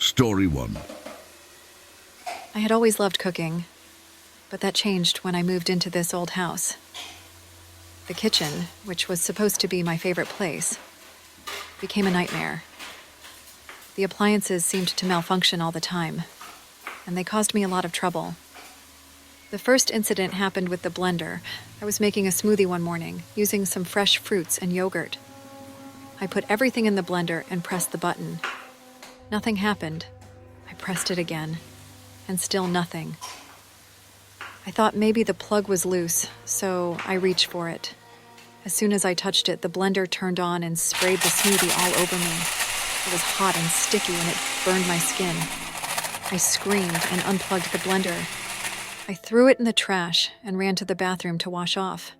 Story 1. I had always loved cooking, but that changed when I moved into this old house. The kitchen, which was supposed to be my favorite place, became a nightmare. The appliances seemed to malfunction all the time, and they caused me a lot of trouble. The first incident happened with the blender. I was making a smoothie one morning, using some fresh fruits and yogurt. I put everything in the blender and pressed the button. Nothing happened. I pressed it again, and still nothing. I thought maybe the plug was loose, so I reached for it. As soon as I touched it, the blender turned on and sprayed the smoothie all over me. It was hot and sticky, and it burned my skin. I screamed and unplugged the blender. I threw it in the trash and ran to the bathroom to wash off.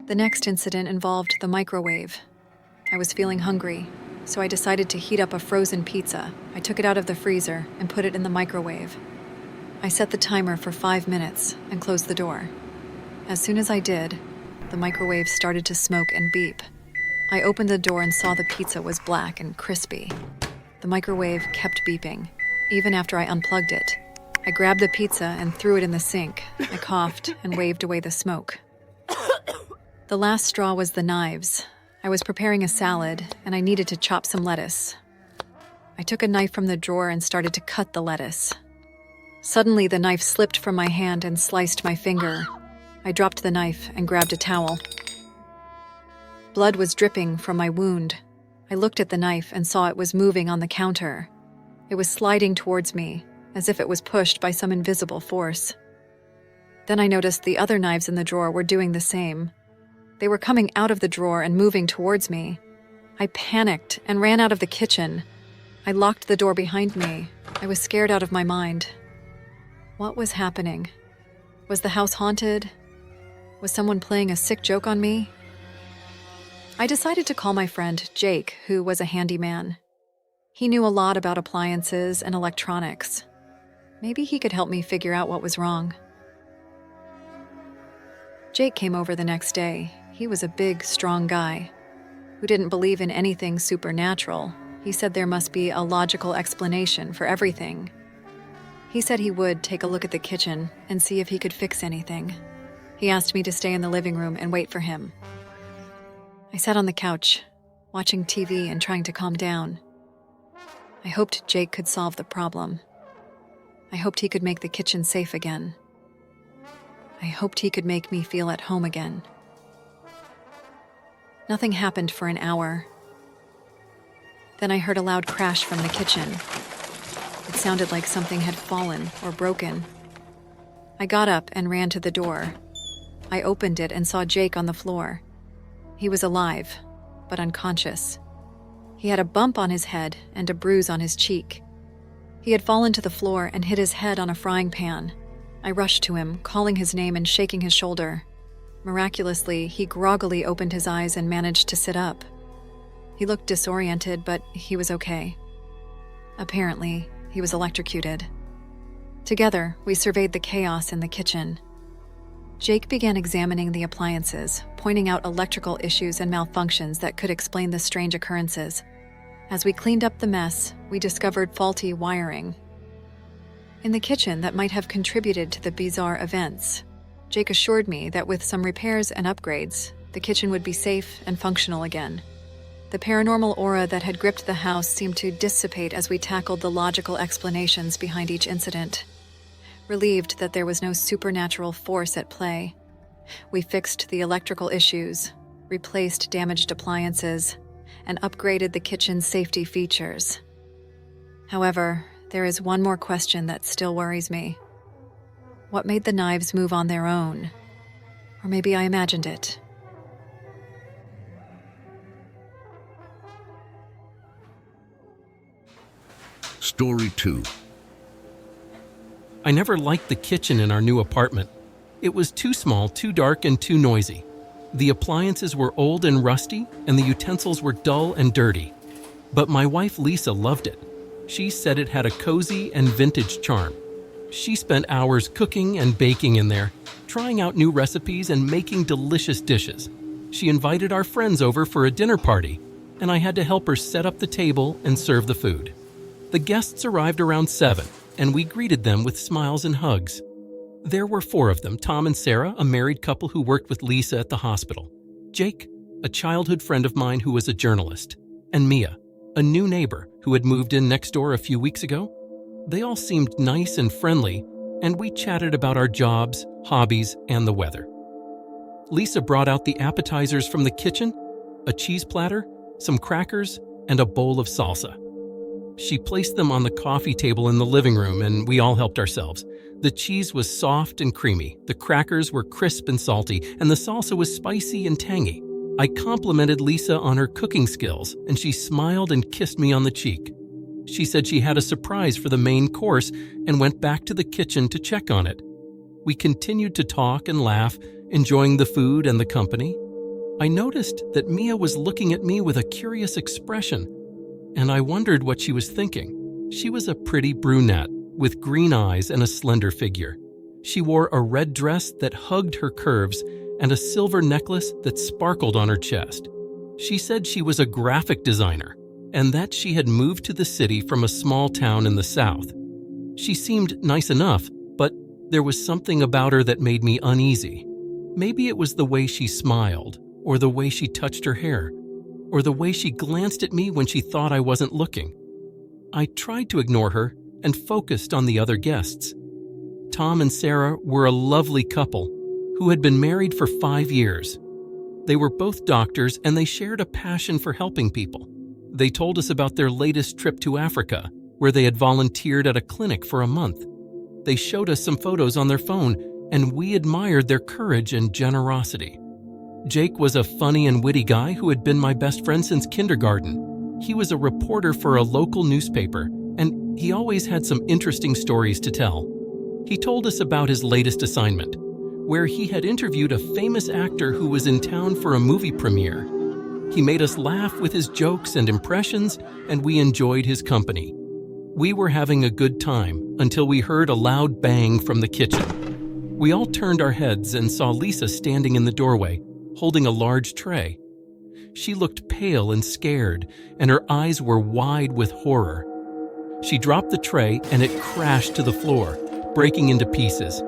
The next incident involved the microwave. I was feeling hungry, so I decided to heat up a frozen pizza. I took it out of the freezer and put it in the microwave. I set the timer for 5 minutes and closed the door. As soon as I did, the microwave started to smoke and beep. I opened the door and saw the pizza was black and crispy. The microwave kept beeping, even after I unplugged it. I grabbed the pizza and threw it in the sink. I coughed and waved away the smoke. The last straw was the knives. I was preparing a salad, and I needed to chop some lettuce. I took a knife from the drawer and started to cut the lettuce. Suddenly, the knife slipped from my hand and sliced my finger. I dropped the knife and grabbed a towel. Blood was dripping from my wound. I looked at the knife and saw it was moving on the counter. It was sliding towards me, as if it was pushed by some invisible force. Then I noticed the other knives in the drawer were doing the same. They were coming out of the drawer and moving towards me. I panicked and ran out of the kitchen. I locked the door behind me. I was scared out of my mind. What was happening? Was the house haunted? Was someone playing a sick joke on me? I decided to call my friend Jake, who was a handyman. He knew a lot about appliances and electronics. Maybe he could help me figure out what was wrong. Jake came over the next day. He was a big, strong guy who didn't believe in anything supernatural. He said there must be a logical explanation for everything. He said he would take a look at the kitchen and see if he could fix anything. He asked me to stay in the living room and wait for him. I sat on the couch, watching TV and trying to calm down. I hoped Jake could solve the problem. I hoped he could make the kitchen safe again. I hoped he could make me feel at home again. Nothing happened for an hour. Then I heard a loud crash from the kitchen. It sounded like something had fallen or broken. I got up and ran to the door. I opened it and saw Jake on the floor. He was alive, but unconscious. He had a bump on his head and a bruise on his cheek. He had fallen to the floor and hit his head on a frying pan. I rushed to him, calling his name and shaking his shoulder. Miraculously, he groggily opened his eyes and managed to sit up. He looked disoriented, but he was okay. Apparently, he was electrocuted. Together, we surveyed the chaos in the kitchen. Jake began examining the appliances, pointing out electrical issues and malfunctions that could explain the strange occurrences. As we cleaned up the mess, we discovered faulty wiring in the kitchen that might have contributed to the bizarre events. Jake assured me that with some repairs and upgrades, the kitchen would be safe and functional again. The paranormal aura that had gripped the house seemed to dissipate as we tackled the logical explanations behind each incident. Relieved that there was no supernatural force at play, we fixed the electrical issues, replaced damaged appliances, and upgraded the kitchen's safety features. However, there is one more question that still worries me. What made the knives move on their own? Or maybe I imagined it. Story 2. I never liked the kitchen in our new apartment. It was too small, too dark, and too noisy. The appliances were old and rusty, and the utensils were dull and dirty. But my wife Lisa loved it. She said it had a cozy and vintage charm. She spent hours cooking and baking in there, trying out new recipes and making delicious dishes. She invited our friends over for a dinner party, and I had to help her set up the table and serve the food. The guests arrived around 7, and we greeted them with smiles and hugs. There were 4 of them: Tom and Sarah, a married couple who worked with Lisa at the hospital; Jake, a childhood friend of mine who was a journalist; and Mia, a new neighbor who had moved in next door a few weeks ago. They all seemed nice and friendly, and we chatted about our jobs, hobbies, and the weather. Lisa brought out the appetizers from the kitchen: a cheese platter, some crackers, and a bowl of salsa. She placed them on the coffee table in the living room, and we all helped ourselves. The cheese was soft and creamy, the crackers were crisp and salty, and the salsa was spicy and tangy. I complimented Lisa on her cooking skills, and she smiled and kissed me on the cheek. She said she had a surprise for the main course and went back to the kitchen to check on it. We continued to talk and laugh, enjoying the food and the company. I noticed that Mia was looking at me with a curious expression, and I wondered what she was thinking. She was a pretty brunette with green eyes and a slender figure. She wore a red dress that hugged her curves and a silver necklace that sparkled on her chest. She said she was a graphic designer and that she had moved to the city from a small town in the south. She seemed nice enough, but there was something about her that made me uneasy. Maybe it was the way she smiled, or the way she touched her hair, or the way she glanced at me when she thought I wasn't looking. I tried to ignore her and focused on the other guests. Tom and Sarah were a lovely couple who had been married for 5 years. They were both doctors, and they shared a passion for helping people. They told us about their latest trip to Africa, where they had volunteered at a clinic for a month. They showed us some photos on their phone, and we admired their courage and generosity. Jake was a funny and witty guy who had been my best friend since kindergarten. He was a reporter for a local newspaper, and he always had some interesting stories to tell. He told us about his latest assignment, where he had interviewed a famous actor who was in town for a movie premiere. He made us laugh with his jokes and impressions, and we enjoyed his company. We were having a good time until we heard a loud bang from the kitchen. We all turned our heads and saw Lisa standing in the doorway, holding a large tray. She looked pale and scared, and her eyes were wide with horror. She dropped the tray, and it crashed to the floor, breaking into pieces.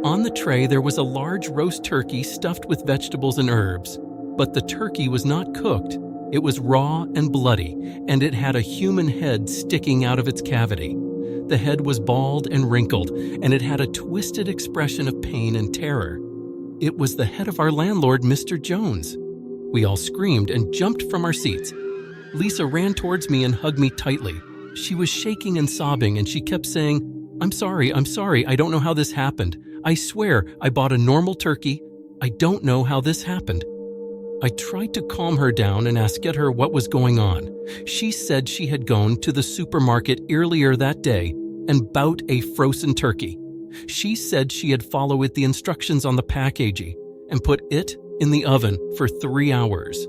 On the tray there was a large roast turkey stuffed with vegetables and herbs, but the turkey was not cooked. It was raw and bloody, and it had a human head sticking out of its cavity. The head was bald and wrinkled, and it had a twisted expression of pain and terror. It was the head of our landlord, Mr. Jones. We all screamed and jumped from our seats. Lisa ran towards me and hugged me tightly. She was shaking and sobbing, and she kept saying, I'm sorry, I don't know how this happened. I swear I bought a normal turkey. I don't know how this happened." I tried to calm her down and ask her what was going on. She said she had gone to the supermarket earlier that day and bought a frozen turkey. She said she had followed the instructions on the packaging and put it in the oven for 3 hours.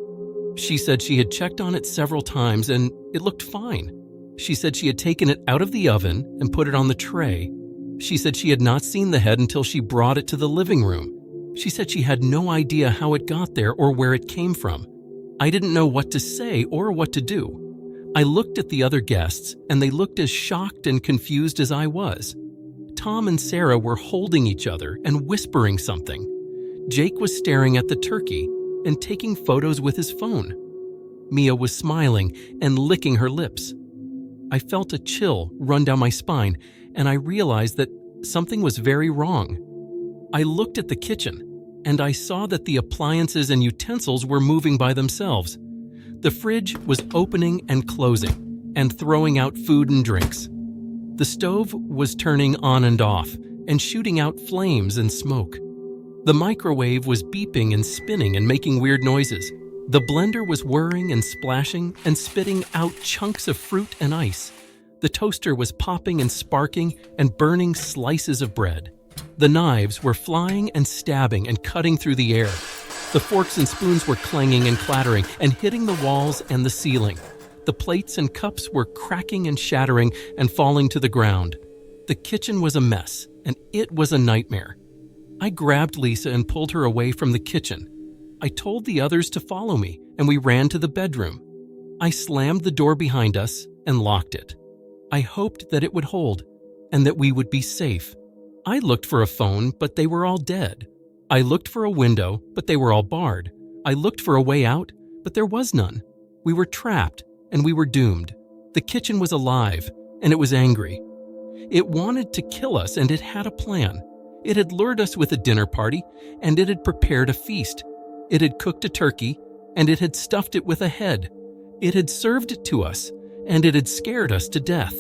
She said she had checked on it several times and it looked fine. She said she had taken it out of the oven and put it on the tray. She said she had not seen the head until she brought it to the living room. She said she had no idea how it got there or where it came from. I didn't know what to say or what to do. I looked at the other guests, and they looked as shocked and confused as I was. Tom and Sarah were holding each other and whispering something. Jake was staring at the turkey and taking photos with his phone. Mia was smiling and licking her lips. I felt a chill run down my spine, and I realized that something was very wrong. I looked at the kitchen, and I saw that the appliances and utensils were moving by themselves. The fridge was opening and closing, and throwing out food and drinks. The stove was turning on and off, and shooting out flames and smoke. The microwave was beeping and spinning and making weird noises. The blender was whirring and splashing and spitting out chunks of fruit and ice. The toaster was popping and sparking and burning slices of bread. The knives were flying and stabbing and cutting through the air. The forks and spoons were clanging and clattering and hitting the walls and the ceiling. The plates and cups were cracking and shattering and falling to the ground. The kitchen was a mess, and it was a nightmare. I grabbed Lisa and pulled her away from the kitchen. I told the others to follow me, and we ran to the bedroom. I slammed the door behind us and locked it. I hoped that it would hold and that we would be safe. I looked for a phone, but they were all dead. I looked for a window, but they were all barred. I looked for a way out, but there was none. We were trapped, and we were doomed. The kitchen was alive, and it was angry. It wanted to kill us, and it had a plan. It had lured us with a dinner party, and it had prepared a feast. It had cooked a turkey, and it had stuffed it with a head. It had served it to us, and it had scared us to death.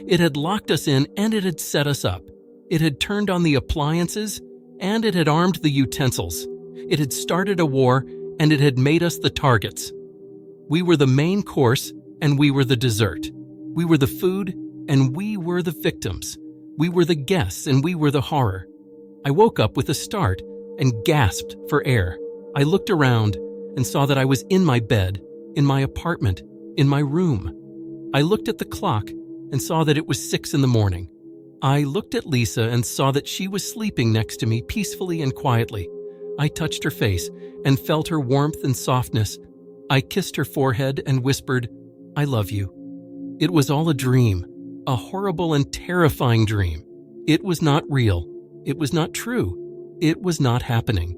It had locked us in, and it had set us up. It had turned on the appliances, and it had armed the utensils. It had started a war, and it had made us the targets. We were the main course, and we were the dessert. We were the food, and we were the victims. We were the guests, and we were the horror. I woke up with a start and gasped for air. I looked around and saw that I was in my bed, in my apartment, in my room. I looked at the clock and saw that it was 6 a.m. I looked at Lisa and saw that she was sleeping next to me peacefully and quietly. I touched her face and felt her warmth and softness. I kissed her forehead and whispered, "I love you." It was all a dream, a horrible and terrifying dream. It was not real. It was not true. It was not happening.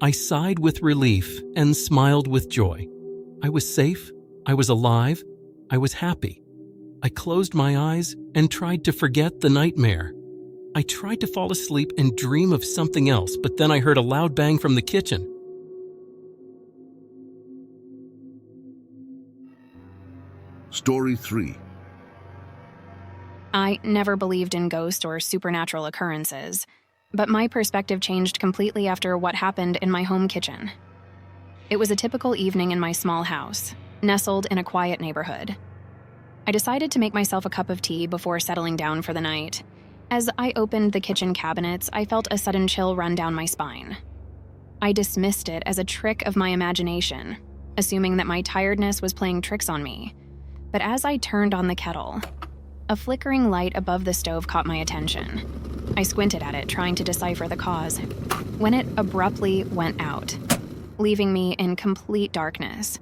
I sighed with relief and smiled with joy. I was safe. I was alive. I was happy. I closed my eyes and tried to forget the nightmare. I tried to fall asleep and dream of something else, but then I heard a loud bang from the kitchen. Story 3. I never believed in ghosts or supernatural occurrences, but my perspective changed completely after what happened in my home kitchen. It was a typical evening in my small house, nestled in a quiet neighborhood. I decided to make myself a cup of tea before settling down for the night. As I opened the kitchen cabinets, I felt a sudden chill run down my spine. I dismissed it as a trick of my imagination, assuming that my tiredness was playing tricks on me. But as I turned on the kettle, a flickering light above the stove caught my attention. I squinted at it, trying to decipher the cause, when it abruptly went out, leaving me in complete darkness.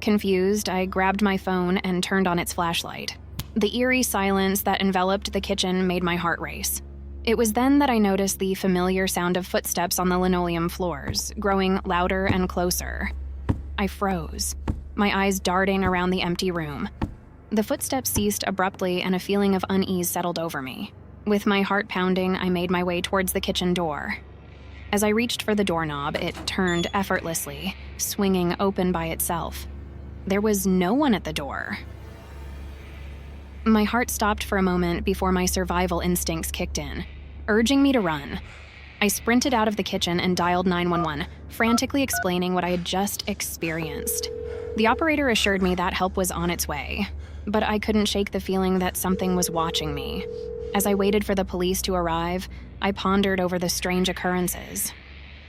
Confused, I grabbed my phone and turned on its flashlight. The eerie silence that enveloped the kitchen made my heart race. It was then that I noticed the familiar sound of footsteps on the linoleum floors, growing louder and closer. I froze, my eyes darting around the empty room. The footsteps ceased abruptly and a feeling of unease settled over me. With my heart pounding, I made my way towards the kitchen door. As I reached for the doorknob, it turned effortlessly, swinging open by itself. There was no one at the door. My heart stopped for a moment before my survival instincts kicked in, urging me to run. I sprinted out of the kitchen and dialed 911, frantically explaining what I had just experienced. The operator assured me that help was on its way, but I couldn't shake the feeling that something was watching me. As I waited for the police to arrive, I pondered over the strange occurrences.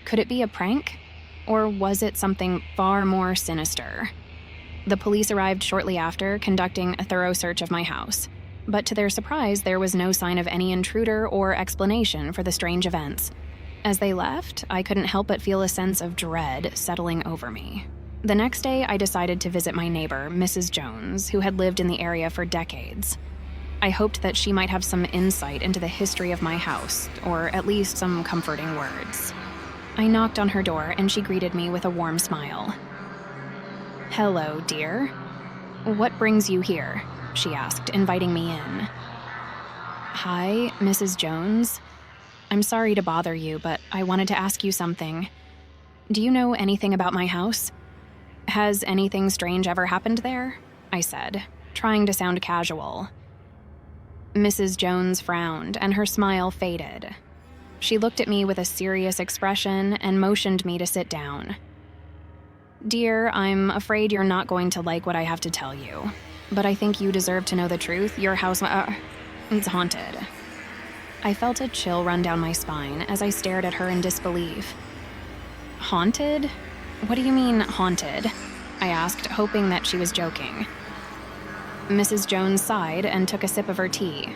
Could it be a prank? Or was it something far more sinister? The police arrived shortly after, conducting a thorough search of my house. But to their surprise, there was no sign of any intruder or explanation for the strange events. As they left, I couldn't help but feel a sense of dread settling over me. The next day, I decided to visit my neighbor, Mrs. Jones, who had lived in the area for decades. I hoped that she might have some insight into the history of my house, or at least some comforting words. I knocked on her door, and she greeted me with a warm smile. "Hello, dear. What brings you here?" she asked, inviting me in. "Hi, Mrs. Jones. I'm sorry to bother you, but I wanted to ask you something. Do you know anything about my house? Has anything strange ever happened there?" I said, trying to sound casual. Mrs. Jones frowned, and her smile faded. She looked at me with a serious expression and motioned me to sit down. "Dear, I'm afraid you're not going to like what I have to tell you, but I think you deserve to know the truth. Your house, it's haunted." I felt a chill run down my spine as I stared at her in disbelief. "Haunted? What do you mean, haunted?" I asked, hoping that she was joking. Mrs. Jones sighed and took a sip of her tea.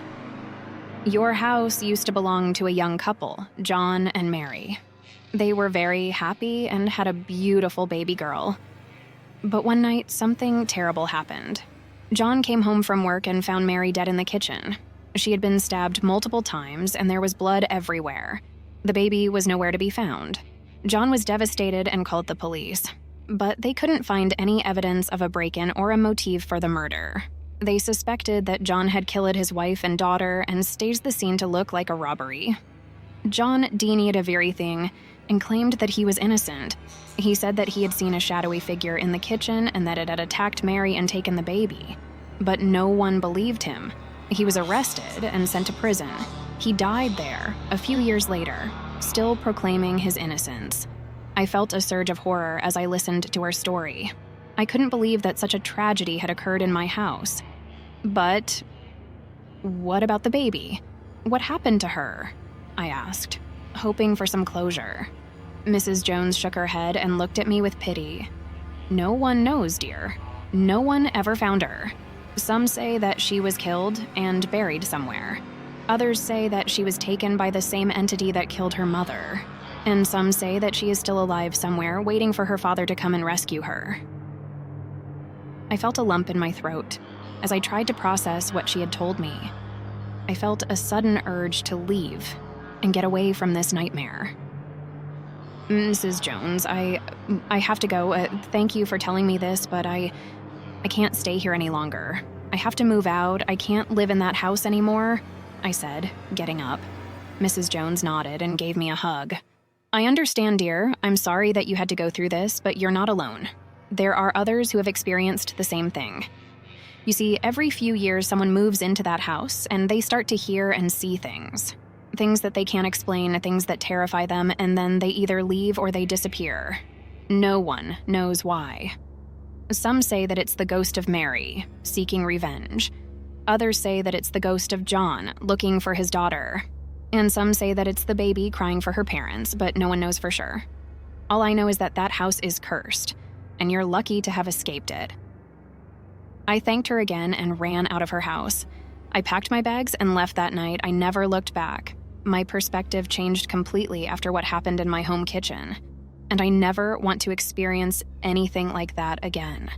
"Your house used to belong to a young couple, John and Mary. They were very happy and had a beautiful baby girl. But one night, something terrible happened. John came home from work and found Mary dead in the kitchen. She had been stabbed multiple times, and there was blood everywhere. The baby was nowhere to be found. John was devastated and called the police, but they couldn't find any evidence of a break-in or a motive for the murder. They suspected that John had killed his wife and daughter and staged the scene to look like a robbery. John denied everything and claimed that he was innocent. He said that he had seen a shadowy figure in the kitchen and that it had attacked Mary and taken the baby. But no one believed him. He was arrested and sent to prison. He died there a few years later, still proclaiming his innocence. I felt a surge of horror as I listened to her story. I couldn't believe that such a tragedy had occurred in my house. But what about the baby? What happened to her? I asked, hoping for some closure. Mrs. Jones shook her head and looked at me with pity. No one knows, dear. No one ever found her. Some say that she was killed and buried somewhere. Others say that she was taken by the same entity that killed her mother. And some say that she is still alive somewhere, waiting for her father to come and rescue her. I felt a lump in my throat as I tried to process what she had told me. I felt a sudden urge to leave and get away from this nightmare. Mrs. Jones, I have to go. Thank you for telling me this, but I can't stay here any longer. I have to move out. I can't live in that house anymore, I said, getting up. Mrs. Jones nodded and gave me a hug. I understand, dear. I'm sorry that you had to go through this, but you're not alone. There are others who have experienced the same thing. You see, every few years someone moves into that house and they start to hear and see things. Things that they can't explain, things that terrify them, and then they either leave or they disappear. No one knows why. Some say that it's the ghost of Mary, seeking revenge. Others say that it's the ghost of John, looking for his daughter. And some say that it's the baby crying for her parents, but no one knows for sure. All I know is that that house is cursed, and you're lucky to have escaped it. I thanked her again and ran out of her house. I packed my bags and left that night. I never looked back. My perspective changed completely after what happened in my home kitchen, and I never want to experience anything like that again.